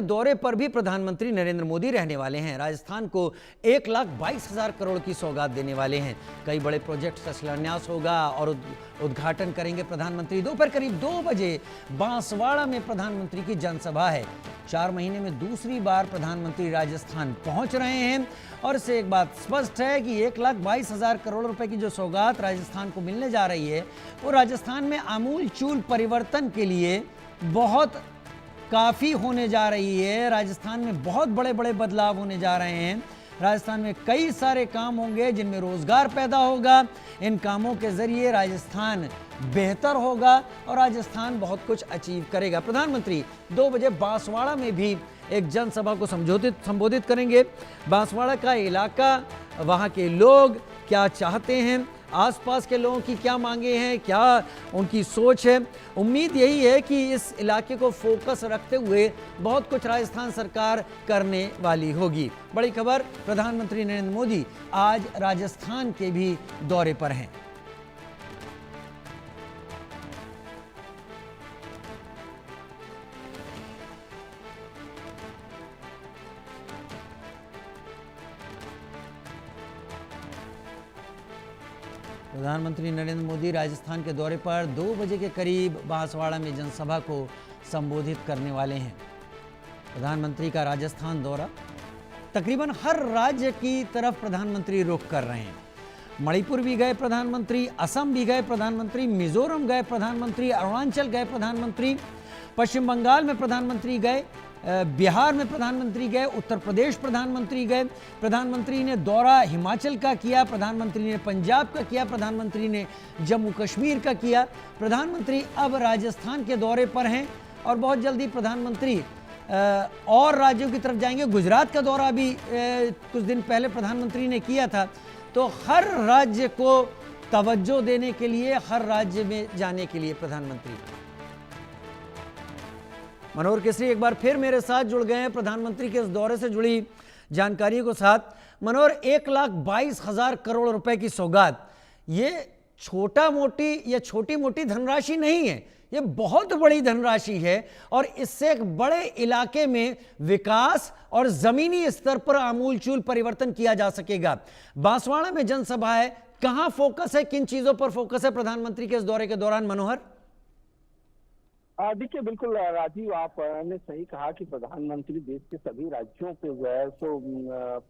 दौरे पर भी प्रधानमंत्री नरेंद्र मोदी रहने वाले हैं। राजस्थान को 1,22,000 करोड़ की सौगात देने वाले हैं। कई बड़े प्रोजेक्ट का शिलान्यास होगा और उद्घाटन करेंगे प्रधानमंत्री। दोपहर करीब 2 बजे बांसवाड़ा में प्रधानमंत्री की जनसभा है। 4 महीने में दूसरी बार प्रधानमंत्री राजस्थान पहुंच रहे हैं और इससे एक बात स्पष्ट है कि 1,22,000 करोड़ रुपए की जो सौगात राजस्थान को मिलने जा रही है वो राजस्थान में आमूल चूल परिवर्तन के लिए बहुत काफ़ी होने जा रही है। राजस्थान में बहुत बड़े बड़े बदलाव होने जा रहे हैं। राजस्थान में कई सारे काम होंगे जिनमें रोजगार पैदा होगा। इन कामों के जरिए राजस्थान बेहतर होगा और राजस्थान बहुत कुछ अचीव करेगा। प्रधानमंत्री 2 बजे बांसवाड़ा में भी एक जनसभा को संबोधित करेंगे। बांसवाड़ा का इलाका, वहाँ के लोग क्या चाहते हैं, आसपास के लोगों की क्या मांगे हैं, क्या उनकी सोच है। उम्मीद यही है कि इस इलाके को फोकस रखते हुए बहुत कुछ राजस्थान सरकार करने वाली होगी। बड़ी खबर, प्रधानमंत्री नरेंद्र मोदी आज राजस्थान के भी दौरे पर हैं। प्रधानमंत्री नरेंद्र मोदी राजस्थान के दौरे पर 2 बजे के करीब बांसवाड़ा में जनसभा को संबोधित करने वाले हैं। प्रधानमंत्री का राजस्थान दौरा, तकरीबन हर राज्य की तरफ प्रधानमंत्री रुख कर रहे हैं। मणिपुर भी गए प्रधानमंत्री, असम भी गए प्रधानमंत्री, मिजोरम गए प्रधानमंत्री, अरुणाचल गए प्रधानमंत्री, पश्चिम बंगाल में प्रधानमंत्री गए, बिहार में प्रधानमंत्री गए, उत्तर प्रदेश प्रधानमंत्री गए। प्रधानमंत्री ने दौरा हिमाचल का किया, प्रधानमंत्री ने पंजाब का किया, प्रधानमंत्री ने जम्मू कश्मीर का किया। प्रधानमंत्री अब राजस्थान के दौरे पर हैं और बहुत जल्दी प्रधानमंत्री और राज्यों की तरफ जाएंगे। गुजरात का दौरा भी कुछ दिन पहले प्रधानमंत्री ने किया था। तो हर राज्य को तवज्जो देने के लिए, हर राज्य में जाने के लिए प्रधानमंत्री। मनोहर केसरी एक बार फिर मेरे साथ जुड़ गए हैं प्रधानमंत्री के इस दौरे से जुड़ी जानकारियों के साथ। मनोहर, 1,22,000 करोड़ रुपए की सौगात, ये छोटा मोटी या छोटी मोटी धनराशि नहीं है, ये बहुत बड़ी धनराशि है और इससे एक बड़े इलाके में विकास और जमीनी स्तर पर आमूलचूल परिवर्तन किया जा सकेगा। बांसवाड़ा में जनसभा है, कहां फोकस है, किन चीजों पर फोकस है प्रधानमंत्री के इस दौरे के दौरान? मनोहर, देखिए, बिल्कुल राजीव, आपने सही कहा कि प्रधानमंत्री देश के सभी राज्यों पे जो है सो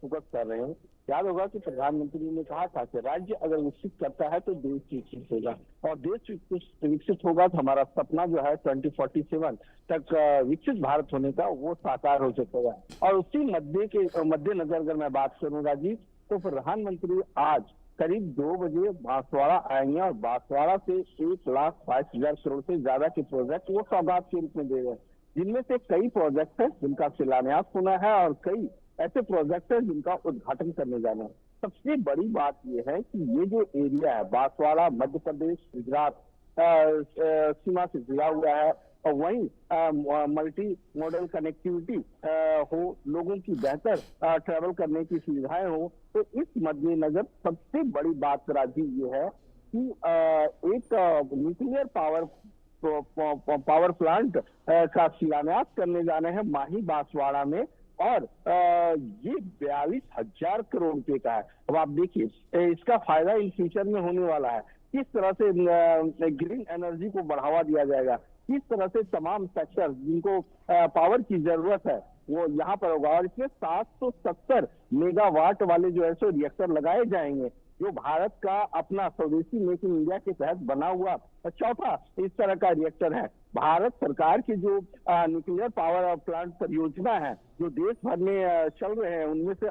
फोकस कर रहे हैं। याद होगा कि प्रधानमंत्री ने कहा था कि राज्य अगर विकसित करता है तो देश विकसित होगा और देश विकसित होगा तो हमारा सपना जो है 2047 तक विकसित भारत होने का वो साकार हो सकेगा। और उसी मद्देनजर अगर मैं बात करूं राजीव, तो प्रधानमंत्री आज करीब 2 बजे बांसवाड़ा आएंगे और बांसवाड़ा से 1,22,000 करोड़ से ज्यादा के प्रोजेक्ट वो सौगात के रूप में दे रहे हैं, जिनमें से कई प्रोजेक्ट है जिनका शिलान्यास होना है और कई ऐसे प्रोजेक्ट है जिनका उद्घाटन करने जाना है। सबसे बड़ी बात यह है कि ये जो एरिया है बांसवाड़ा, मध्य प्रदेश गुजरात सीमा से जुड़ा हुआ है और वहीं मल्टी मॉडल कनेक्टिविटी हो, लोगों की बेहतर ट्रैवल करने की सुविधाएं हो। तो इस मद्देनजर सबसे बड़ी बात राजीव ये है कि एक न्यूक्लियर पावर प्लांट का शिलान्यास करने जाने हैं माही बांसवाड़ा में और ये 42,000 करोड़ रुपए का है। अब आप देखिए इसका फायदा इन फ्यूचर में होने वाला है। किस तरह से ग्रीन एनर्जी को बढ़ावा दिया जाएगा, किस तरह से तमाम सेक्टर जिनको पावर की जरूरत है वो यहाँ पर होगा और इसमें 770 मेगावाट वाले जो है सो रिएक्टर लगाए जाएंगे, जो भारत का अपना स्वदेशी मेक इन इंडिया के तहत बना हुआ चौथा इस तरह का रिएक्टर है। भारत सरकार की जो न्यूक्लियर पावर प्लांट परियोजना है जो देश भर में चल रहे हैं, उनमें से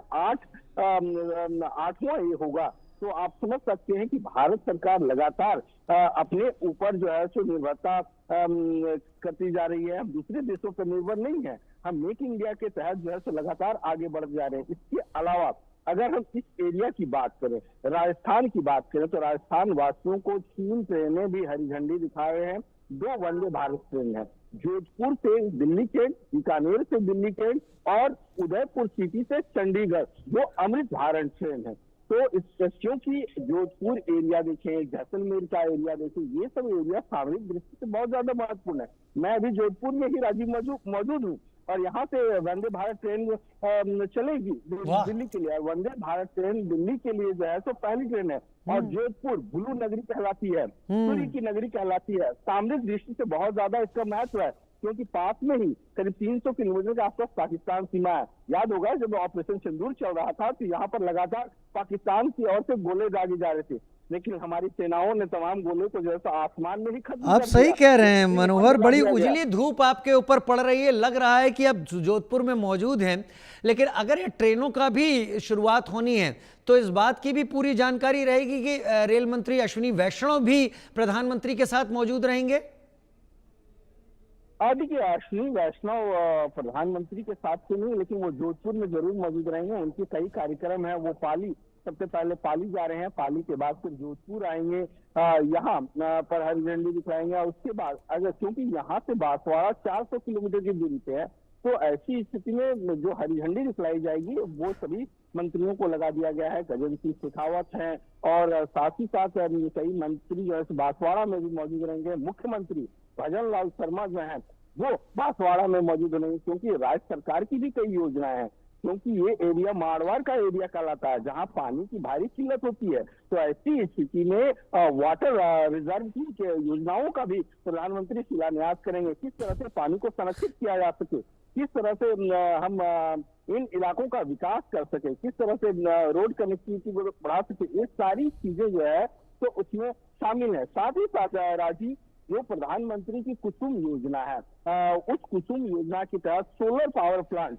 8वां ये होगा। तो आप समझ सकते हैं कि भारत सरकार लगातार अपने ऊपर जो है सो निर्भरता करती जा रही है। हम दूसरे देशों पर निर्भर नहीं है, हम मेक इन इंडिया के तहत जो है सो लगातार आगे बढ़ जा रहे हैं। इसके अलावा अगर हम इस एरिया की बात करें, राजस्थान की बात करें, तो राजस्थान वासियों को 3 ट्रेनें भी हरी झंडी दिखा रहे हैं। 2 वंदे भारत ट्रेन है, जोधपुर से दिल्ली ट्रेन, बीकानेर से दिल्ली ट्रेन और उदयपुर सिटी से चंडीगढ़, जो अमृत भारत ट्रेन है। तो क्योंकि जोधपुर एरिया देखें, जैसलमेर का एरिया देखें, ये सब एरिया सामरिक दृष्टि से बहुत ज्यादा महत्वपूर्ण है। मैं अभी जोधपुर में ही राजीव मौजूद हूँ और यहाँ से वंदे भारत ट्रेन चलेगी वाह। दिल्ली के लिए। वंदे भारत ट्रेन दिल्ली के लिए जो है सो पहली ट्रेन है। और जोधपुर ब्लू नगरी कहलाती है, सूर्य की नगरी कहलाती है। सामरिक दृष्टि से बहुत ज्यादा इसका महत्व है, क्योंकि पास में ही करीब 300 किलोमीटर के आसपास पाकिस्तान सीमा है। याद होगा जब ऑपरेशन सिंदूर चल रहा था तो यहाँ पर लगातार पाकिस्तान की ओर से गोले दागे जा रहे थे, लेकिन हमारी सेनाओं ने तमाम गोले को जो है आसमान में ही खत्म आप कर सही दिया। कह रहे हैं मनोहर, दिया बड़ी गया। उजली धूप आपके ऊपर पड़ रही है, लग रहा है कि अब जोधपुर में मौजूद हैं। लेकिन अगर ये ट्रेनों का भी शुरुआत होनी है तो इस बात की भी पूरी जानकारी रहेगी कि रेल मंत्री अश्विनी वैष्णव भी प्रधानमंत्री के साथ मौजूद रहेंगे। देखिए, अश्विनी वैष्णव प्रधानमंत्री के साथ तो नहीं, लेकिन वो जोधपुर में जरूर मौजूद रहेंगे। उनके कई कार्यक्रम है, वो पाली, सबसे पहले पाली जा रहे हैं, पाली के बाद फिर जोधपुर आएंगे, यहाँ पर हरी झंडी दिखाएंगे। और उसके बाद अगर, क्योंकि यहाँ से बांसवाड़ा 400 किलोमीटर की दूरी पे है, तो ऐसी स्थिति में जो हरी झंडी दिखलाई जाएगी वो सभी मंत्रियों को लगा दिया गया है। गजेंद्र सिंह शेखावत हैं और साथ ही साथ कई मंत्री जो है बांसवाड़ा में भी मौजूद रहेंगे। मुख्यमंत्री भजन लाल शर्मा जो है वो बांसवाड़ा में मौजूद रहेंगे, क्योंकि राज्य सरकार की भी कई योजनाएं हैं। क्योंकि ये एरिया मारवाड़ का एरिया कहलाता है, जहां पानी की भारी किल्लत होती है। तो ऐसी स्थिति में वाटर रिजर्व की योजनाओं का भी प्रधानमंत्री शिलान्यास करेंगे। किस तरह से पानी को संरक्षित किया जा सके, किस तरह से हम इन इलाकों का विकास कर सके, किस तरह से रोड कनेक्टिविटी को बढ़ा सके, ये सारी चीजें जो है तो उसमें शामिल है। साथ ही साथ राजीव, जो प्रधानमंत्री की कुसुम योजना है, उस कुसुम योजना की तहत सोलर पावर प्लांट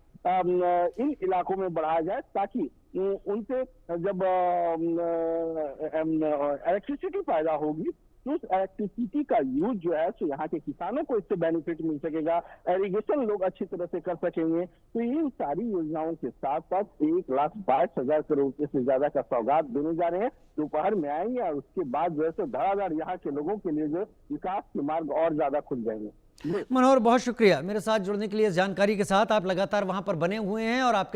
इन इलाकों में बढ़ाया जाए, ताकि उनसे जब इलेक्ट्रिसिटी पैदा होगी तो उस इलेक्ट्रिसिटी का यूज जो है तो यहाँ के किसानों को इससे बेनिफिट मिल सकेगा, इरिगेशन लोग अच्छी तरह से कर सकेंगे। तो इन सारी योजनाओं के साथ साथ 1,22,000 करोड़ से ज्यादा का सौगात देने जा रहे हैं। दोपहर में आएंगे और उसके बाद जो है तो धड़ाधड़ यहाँ के लोगों के लिए जो विकास के मार्ग और ज्यादा खुल जाएंगे। मनोहर, बहुत शुक्रिया मेरे साथ जुड़ने के लिए। इस जानकारी के साथ आप लगातार वहां पर बने हुए हैं और आपके